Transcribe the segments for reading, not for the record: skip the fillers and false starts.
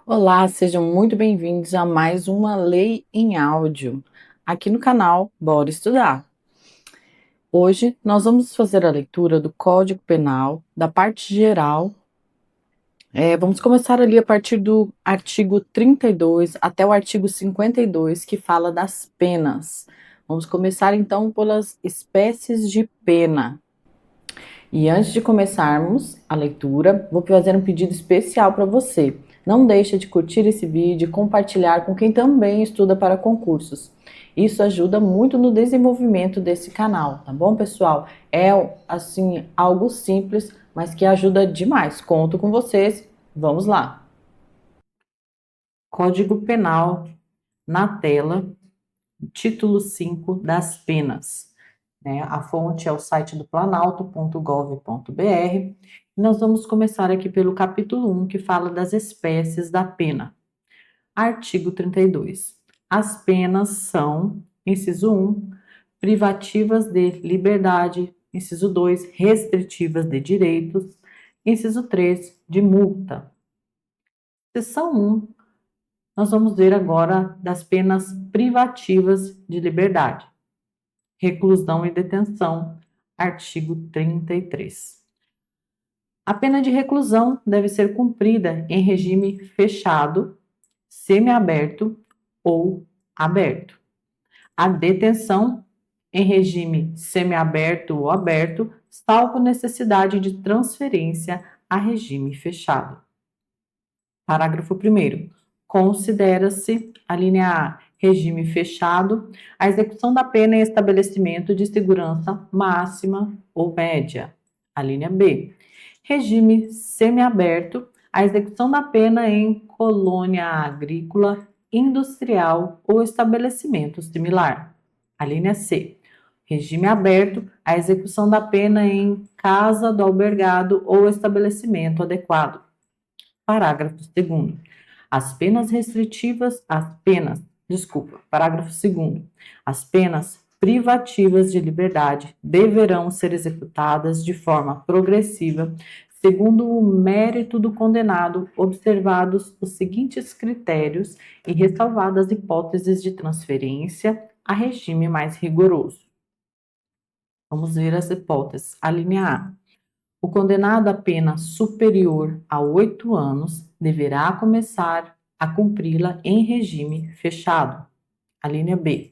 Olá, sejam muito bem-vindos a mais uma Lei em Áudio, aqui no canal Bora Estudar. Hoje nós vamos fazer a leitura do Código Penal, da parte geral. Vamos começar ali a partir do artigo 32 até o artigo 52, que fala das penas. Vamos começar então pelas espécies de pena. E antes de começarmos a leitura, vou fazer um pedido especial para você. Não deixe de curtir esse vídeo e compartilhar com quem também estuda para concursos. Isso ajuda muito no desenvolvimento desse canal, tá bom, pessoal? É assim algo simples, mas que ajuda demais. Conto com vocês. Vamos lá. Código Penal na tela, título 5 das penas. A fonte é o site do planalto.gov.br. Nós vamos começar aqui pelo capítulo 1, que fala das espécies da pena. Artigo 32. As penas são, inciso 1, privativas de liberdade, inciso 2, restritivas de direitos, inciso 3, de multa. Seção 1, nós vamos ver agora das penas privativas de liberdade. Reclusão e detenção, artigo 33. A pena de reclusão deve ser cumprida em regime fechado, semiaberto ou aberto. A detenção em regime semiaberto ou aberto, salvo necessidade de transferência a regime fechado. Parágrafo 1º. Considera-se, a linha A, regime fechado, a execução da pena em estabelecimento de segurança máxima ou média. A linha B, regime semiaberto, a execução da pena em colônia agrícola, industrial ou estabelecimento similar. A linha C, regime aberto, a execução da pena em casa do albergado ou estabelecimento adequado. Parágrafo 2º. Parágrafo 2º. As penas privativas de liberdade deverão ser executadas de forma progressiva, segundo o mérito do condenado, observados os seguintes critérios e ressalvadas hipóteses de transferência a regime mais rigoroso. Vamos ver as hipóteses. A linha A. O condenado a pena superior a 8 anos deverá começar a cumpri-la em regime fechado. A linha B.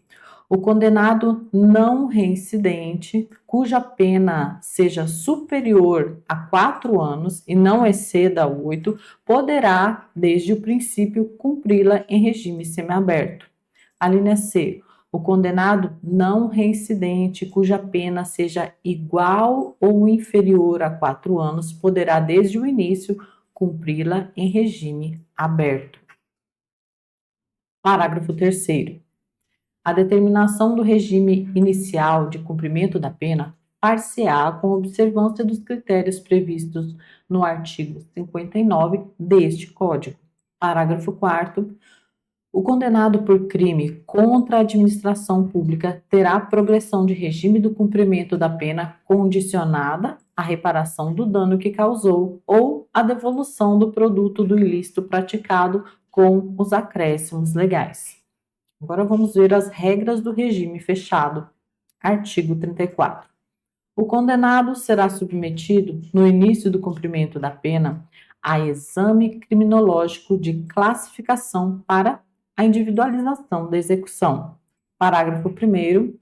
O condenado não reincidente, cuja pena seja superior a 4 anos e não exceda 8, poderá, desde o princípio, cumpri-la em regime semiaberto. A linha C. O condenado não reincidente, cuja pena seja igual ou inferior a 4 anos, poderá, desde o início, cumpri-la em regime aberto. Parágrafo 3º. A determinação do regime inicial de cumprimento da pena far-se-á com observância dos critérios previstos no artigo 59 deste Código. Parágrafo 4º. O condenado por crime contra a administração pública terá progressão de regime do cumprimento da pena condicionada à reparação do dano que causou ou à devolução do produto do ilícito praticado com os acréscimos legais. Agora vamos ver as regras do regime fechado. Artigo 34. O condenado será submetido, no início do cumprimento da pena, a exame criminológico de classificação para a individualização da execução. Parágrafo 1º.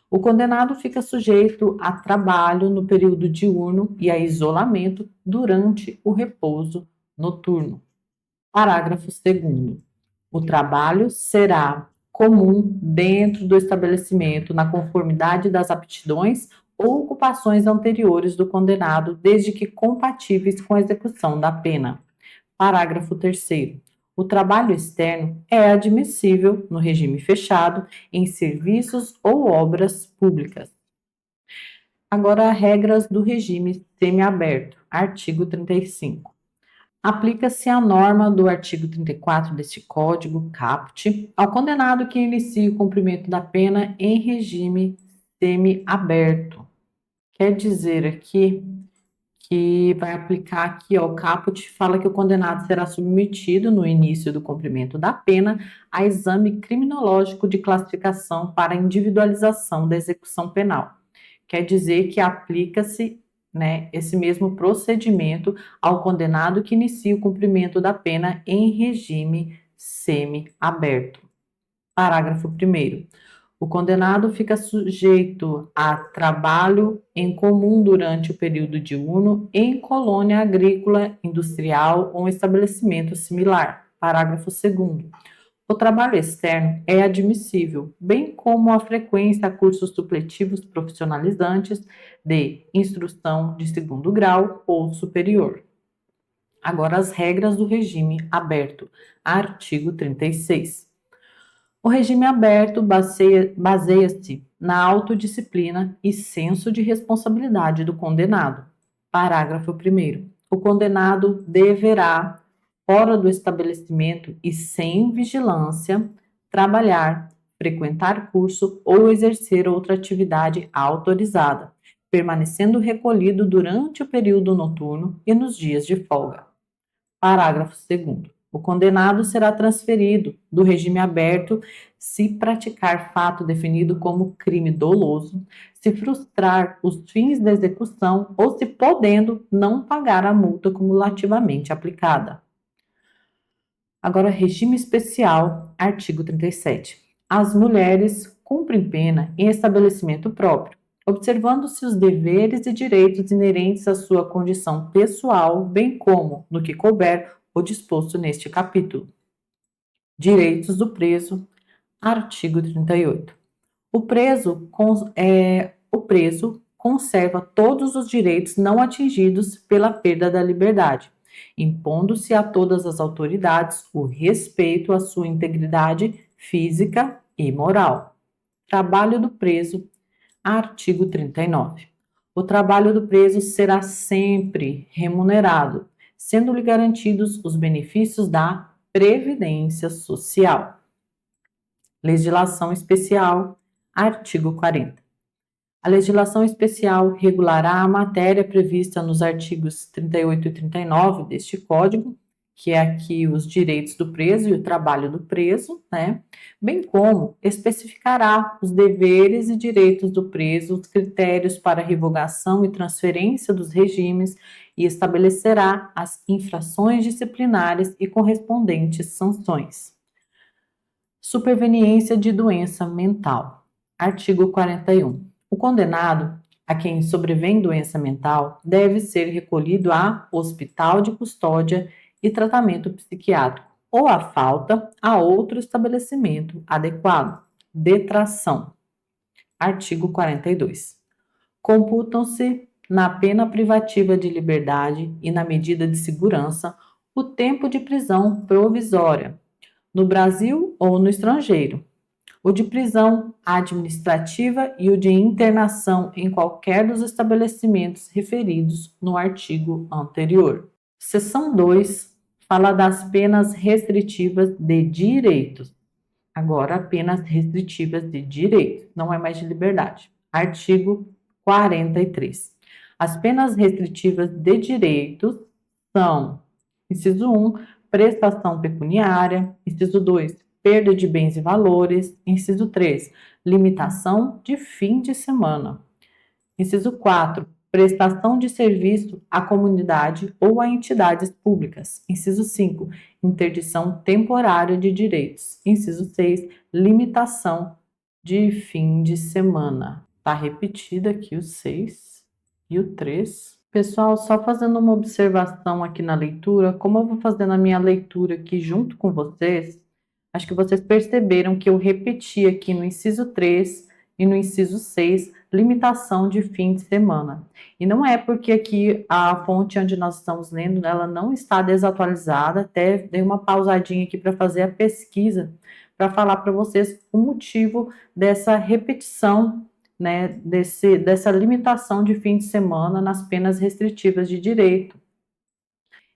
O condenado fica sujeito a trabalho no período diurno e a isolamento durante o repouso noturno. Parágrafo 2º. O trabalho será comum dentro do estabelecimento na conformidade das aptidões ou ocupações anteriores do condenado, desde que compatíveis com a execução da pena. Parágrafo 3º. O trabalho externo é admissível, no regime fechado, em serviços ou obras públicas. Agora, regras do regime semiaberto. Artigo 35. Aplica-se a norma do artigo 34 deste Código, caput, ao condenado que inicie o cumprimento da pena em regime semiaberto. Quer dizer aqui que vai aplicar aqui, ó, o caput fala que o condenado será submetido no início do cumprimento da pena a exame criminológico de classificação para individualização da execução penal. Quer dizer que aplica-se, né, esse mesmo procedimento ao condenado que inicia o cumprimento da pena em regime semi-aberto. Parágrafo 1º. O condenado fica sujeito a trabalho em comum durante o período diurno em colônia agrícola, industrial ou estabelecimento similar. Parágrafo 2º. O trabalho externo é admissível, bem como a frequência a cursos supletivos profissionalizantes de instrução de segundo grau ou superior. Agora, as regras do regime aberto. Artigo 36. O regime aberto baseia-se na autodisciplina e senso de responsabilidade do condenado. Parágrafo 1º. O condenado deverá, fora do estabelecimento e sem vigilância, trabalhar, frequentar curso ou exercer outra atividade autorizada, permanecendo recolhido durante o período noturno e nos dias de folga. Parágrafo 2º. O condenado será transferido do regime aberto se praticar fato definido como crime doloso, se frustrar os fins da execução ou se podendo não pagar a multa cumulativamente aplicada. Agora, regime especial, artigo 37. As mulheres cumprem pena em estabelecimento próprio, observando-se os deveres e direitos inerentes à sua condição pessoal, bem como, no que couber, o disposto neste capítulo. Direitos do preso, artigo 38. O preso conserva todos os direitos não atingidos pela perda da liberdade, impondo-se a todas as autoridades o respeito à sua integridade física e moral. Trabalho do preso, artigo 39. O trabalho do preso será sempre remunerado, sendo-lhe garantidos os benefícios da Previdência Social. Legislação especial, artigo 40. A legislação especial regulará a matéria prevista nos artigos 38 e 39 deste Código, que é aqui os direitos do preso e o trabalho do preso, né? Bem como especificará os deveres e direitos do preso, os critérios para revogação e transferência dos regimes e estabelecerá as infrações disciplinares e correspondentes sanções. Superveniência de doença mental. Artigo 41. O condenado, a quem sobrevém doença mental, deve ser recolhido a hospital de custódia e tratamento psiquiátrico, ou a falta, a outro estabelecimento adequado. Detração. Artigo 42. Computam-se na pena privativa de liberdade e na medida de segurança o tempo de prisão provisória, no Brasil ou no estrangeiro, o de prisão administrativa e o de internação em qualquer dos estabelecimentos referidos no artigo anterior. Seção 2 fala das penas restritivas de direitos. Agora, penas restritivas de direitos, não é mais de liberdade. Artigo 43. As penas restritivas de direitos são: inciso 1, prestação pecuniária; inciso 2, perda de bens e valores; inciso 3, limitação de fim de semana; inciso 4, prestação de serviço à comunidade ou a entidades públicas; inciso 5, interdição temporária de direitos; inciso 6, limitação de fim de semana. Está repetido aqui o 6 e o 3. Pessoal, só fazendo uma observação aqui na leitura, como eu vou fazendo a minha leitura aqui junto com vocês, acho que vocês perceberam que eu repeti aqui no inciso 3 e no inciso 6, limitação de fim de semana. E não é porque aqui a fonte onde nós estamos lendo, ela não está desatualizada, até dei uma pausadinha aqui para fazer a pesquisa, para falar para vocês o motivo dessa repetição, né, dessa limitação de fim de semana nas penas restritivas de direito.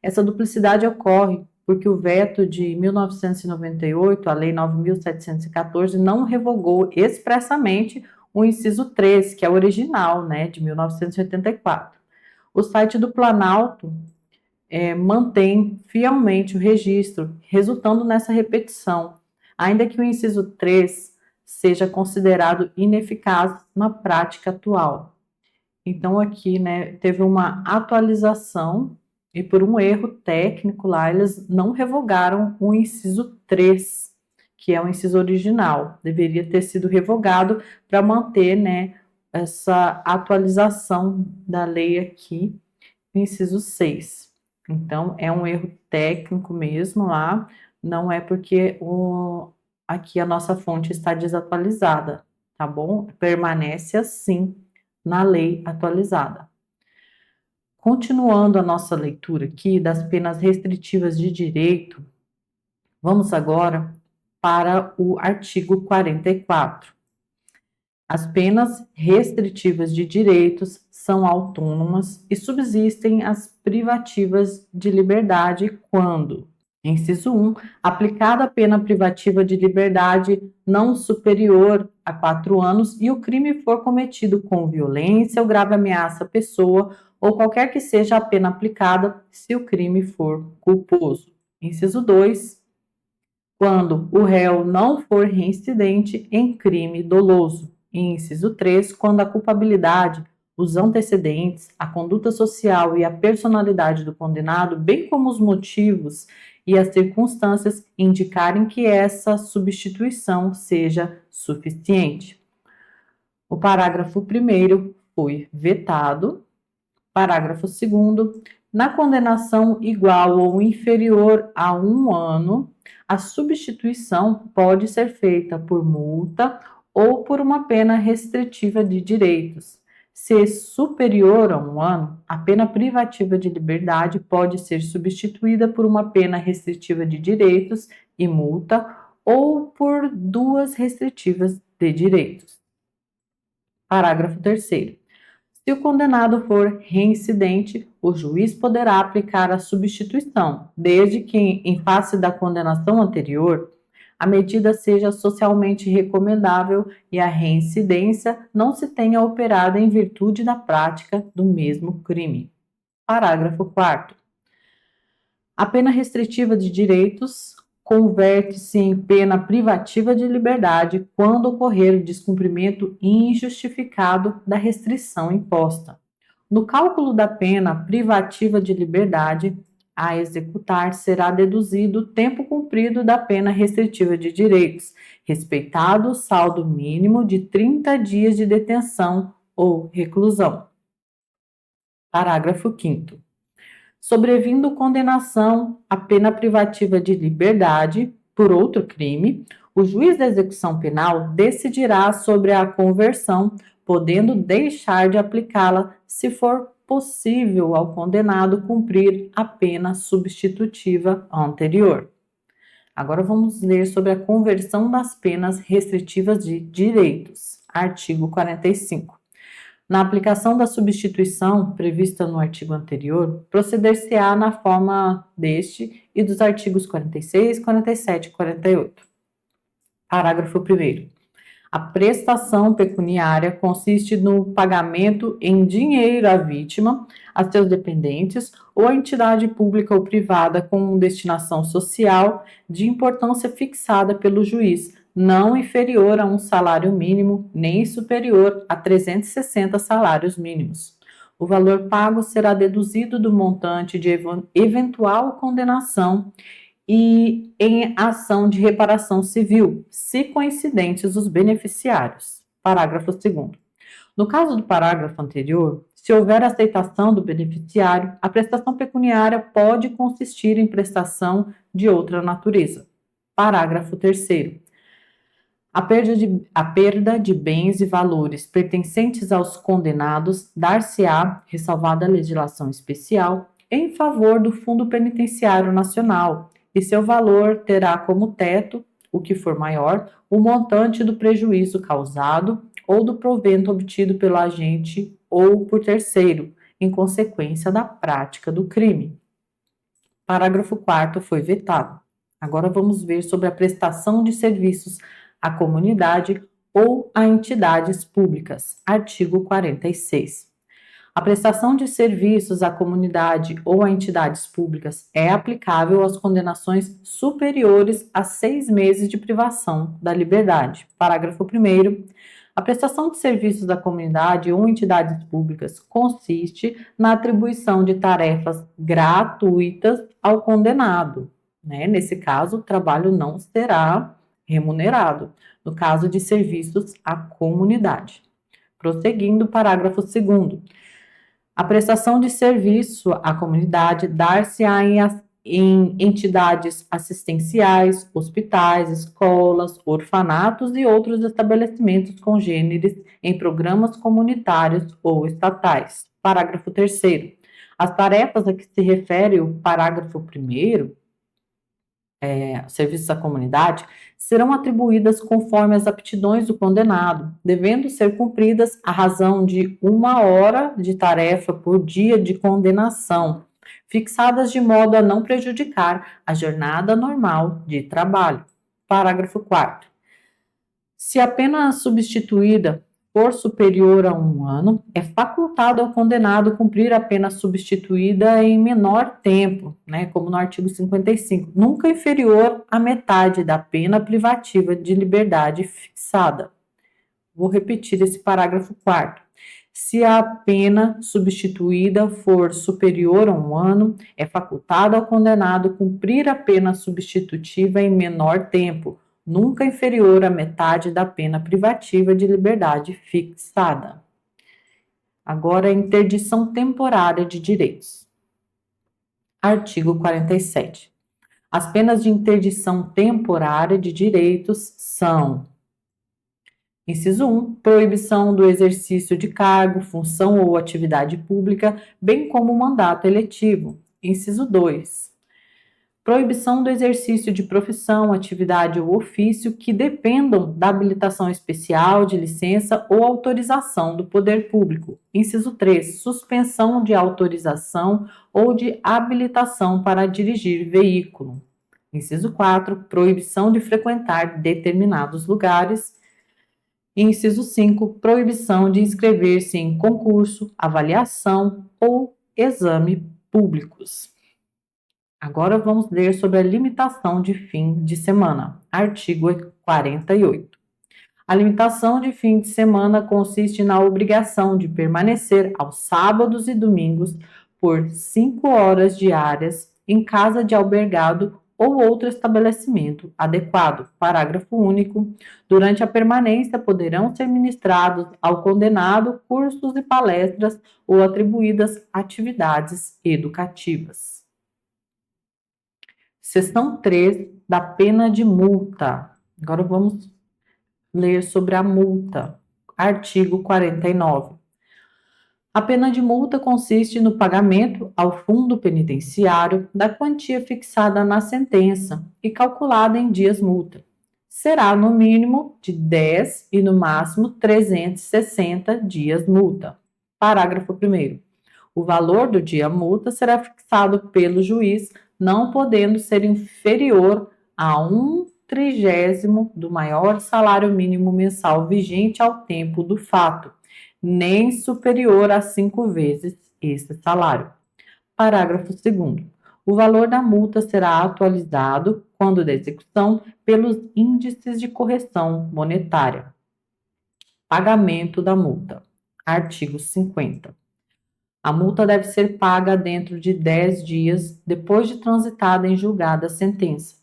Essa duplicidade ocorre porque o veto de 1998, a Lei 9.714, não revogou expressamente o inciso 3, que é o original, né, de 1984. O site do Planalto mantém fielmente o registro, resultando nessa repetição, ainda que o inciso 3 seja considerado ineficaz na prática atual. Então, aqui, né, teve uma atualização e por um erro técnico lá, eles não revogaram o inciso 3, que é o inciso original. Deveria ter sido revogado para manter, né, essa atualização da lei aqui, no inciso 6. Então, é um erro técnico mesmo lá, não é porque aqui a nossa fonte está desatualizada, tá bom? Permanece assim na lei atualizada. Continuando a nossa leitura aqui das penas restritivas de direito, vamos agora para o artigo 44. As penas restritivas de direitos são autônomas e subsistem as privativas de liberdade quando, inciso 1, aplicada a pena privativa de liberdade não superior a 4 anos e o crime for cometido com violência ou grave ameaça à pessoa ou qualquer que seja a pena aplicada se o crime for culposo. Inciso 2, quando o réu não for reincidente em crime doloso. Inciso 3, quando a culpabilidade, os antecedentes, a conduta social e a personalidade do condenado, bem como os motivos e as circunstâncias indicarem que essa substituição seja suficiente. O parágrafo 1º foi vetado. Parágrafo 2º, na condenação igual ou inferior a 1 ano, a substituição pode ser feita por multa ou por uma pena restritiva de direitos. Se superior a 1 ano, a pena privativa de liberdade pode ser substituída por uma pena restritiva de direitos e multa ou por 2 restritivas de direitos. Parágrafo 3º. Se o condenado for reincidente, o juiz poderá aplicar a substituição, desde que, em face da condenação anterior, a medida seja socialmente recomendável e a reincidência não se tenha operado em virtude da prática do mesmo crime. Parágrafo 4º. A pena restritiva de direitos converte-se em pena privativa de liberdade quando ocorrer o descumprimento injustificado da restrição imposta. No cálculo da pena privativa de liberdade a executar será deduzido o tempo cumprido da pena restritiva de direitos, respeitado o saldo mínimo de 30 dias de detenção ou reclusão. Parágrafo 5º. Sobrevindo condenação à pena privativa de liberdade por outro crime, o juiz da execução penal decidirá sobre a conversão, podendo deixar de aplicá-la se for possível ao condenado cumprir a pena substitutiva anterior. Agora vamos ler sobre a conversão das penas restritivas de direitos. Artigo 45. Na aplicação da substituição prevista no artigo anterior, proceder-se-á na forma deste e dos artigos 46, 47 e 48. Parágrafo 1º. A prestação pecuniária consiste no pagamento em dinheiro à vítima, a seus dependentes ou à entidade pública ou privada com destinação social de importância fixada pelo juiz, não inferior a um salário mínimo, nem superior a 360 salários mínimos. O valor pago será deduzido do montante de eventual condenação e em ação de reparação civil, se coincidentes os beneficiários. Parágrafo 2º. No caso do parágrafo anterior, se houver aceitação do beneficiário, a prestação pecuniária pode consistir em prestação de outra natureza. Parágrafo 3º. A perda de bens e valores pertencentes aos condenados dar-se-á, ressalvada a legislação especial, em favor do Fundo Penitenciário Nacional, e seu valor terá como teto, o que for maior, o montante do prejuízo causado ou do provento obtido pelo agente ou por terceiro, em consequência da prática do crime. Parágrafo 4º foi vetado. Agora vamos ver sobre a prestação de serviços à comunidade ou a entidades públicas. Artigo 46. A prestação de serviços à comunidade ou a entidades públicas é aplicável às condenações superiores a 6 meses de privação da liberdade. Parágrafo 1º. A prestação de serviços à comunidade ou entidades públicas consiste na atribuição de tarefas gratuitas ao condenado. Nesse caso, o trabalho não será remunerado, no caso de serviços à comunidade. Prosseguindo, parágrafo 2º. A prestação de serviço à comunidade dar-se-á em entidades assistenciais, hospitais, escolas, orfanatos e outros estabelecimentos congêneres em programas comunitários ou estatais. Parágrafo 3º. As tarefas a que se refere o parágrafo 1º, serviços à comunidade, serão atribuídas conforme as aptidões do condenado, devendo ser cumpridas à razão de 1 hora de tarefa por dia de condenação, fixadas de modo a não prejudicar a jornada normal de trabalho. Parágrafo 4º. Se a pena substituída for superior a 1 ano, é facultado ao condenado cumprir a pena substituída em menor tempo, como no artigo 55, nunca inferior à metade da pena privativa de liberdade fixada. Vou repetir esse parágrafo 4º. Se a pena substituída for superior a 1 ano, é facultado ao condenado cumprir a pena substitutiva em menor tempo, nunca inferior à metade da pena privativa de liberdade fixada. Agora, a interdição temporária de direitos. Artigo 47. As penas de interdição temporária de direitos são: inciso 1, proibição do exercício de cargo, função ou atividade pública, bem como mandato eletivo. Inciso 2, proibição do exercício de profissão, atividade ou ofício que dependam da habilitação especial, de licença ou autorização do poder público. Inciso 3, suspensão de autorização ou de habilitação para dirigir veículo. Inciso 4, proibição de frequentar determinados lugares. Inciso 5, proibição de inscrever-se em concurso, avaliação ou exame públicos. Agora vamos ler sobre a limitação de fim de semana. Artigo 48. A limitação de fim de semana consiste na obrigação de permanecer aos sábados e domingos por 5 horas diárias em casa de albergado ou outro estabelecimento adequado. Parágrafo único. Durante a permanência poderão ser ministrados ao condenado cursos e palestras ou atribuídas atividades educativas. Seção 3 da pena de multa. Agora vamos ler sobre a multa. Artigo 49. A pena de multa consiste no pagamento ao fundo penitenciário da quantia fixada na sentença e calculada em dias multa. Será no mínimo de 10 e no máximo 360 dias multa. Parágrafo 1º. O valor do dia multa será fixado pelo juiz, não podendo ser inferior a 1/30 do maior salário mínimo mensal vigente ao tempo do fato, nem superior a 5 vezes esse salário. Parágrafo 2º. O valor da multa será atualizado, quando da execução, pelos índices de correção monetária. Pagamento da multa. Artigo 50. A multa deve ser paga dentro de 10 dias depois de transitada em julgada a sentença.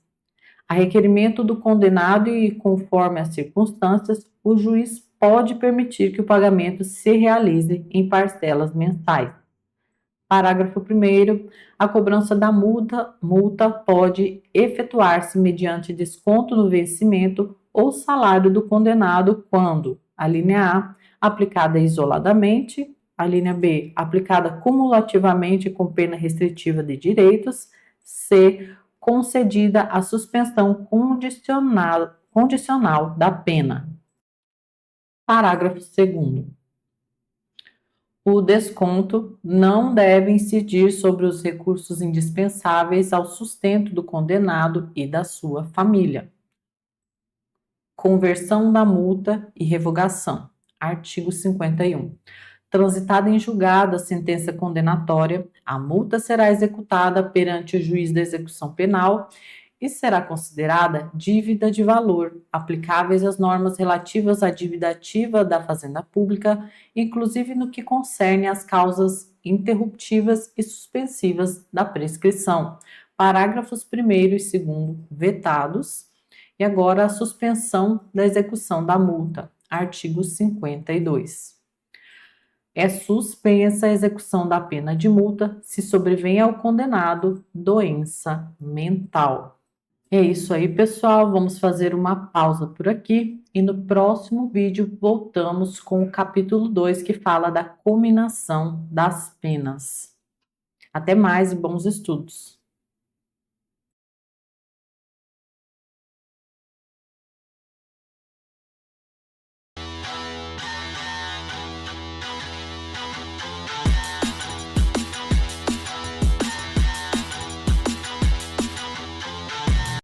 A requerimento do condenado e conforme as circunstâncias, o juiz pode permitir que o pagamento se realize em parcelas mensais. Parágrafo 1º. A cobrança da multa pode efetuar-se mediante desconto no vencimento ou salário do condenado quando: a linha A, aplicada isoladamente; a linha B, aplicada cumulativamente com pena restritiva de direitos; C, concedida a suspensão condicional da pena. Parágrafo 2º. O desconto não deve incidir sobre os recursos indispensáveis ao sustento do condenado e da sua família. Conversão da multa e revogação. Artigo 51. Transitada em julgado a sentença condenatória, a multa será executada perante o juiz da execução penal e será considerada dívida de valor, aplicáveis às normas relativas à dívida ativa da Fazenda Pública, inclusive no que concerne às causas interruptivas e suspensivas da prescrição. Parágrafos 1º e 2º vetados. E agora a suspensão da execução da multa. Artigo 52. É suspensa a execução da pena de multa se sobrevém ao condenado doença mental. É isso aí, pessoal. Vamos fazer uma pausa por aqui e no próximo vídeo voltamos com o capítulo 2, que fala da cominação das penas. Até mais e bons estudos!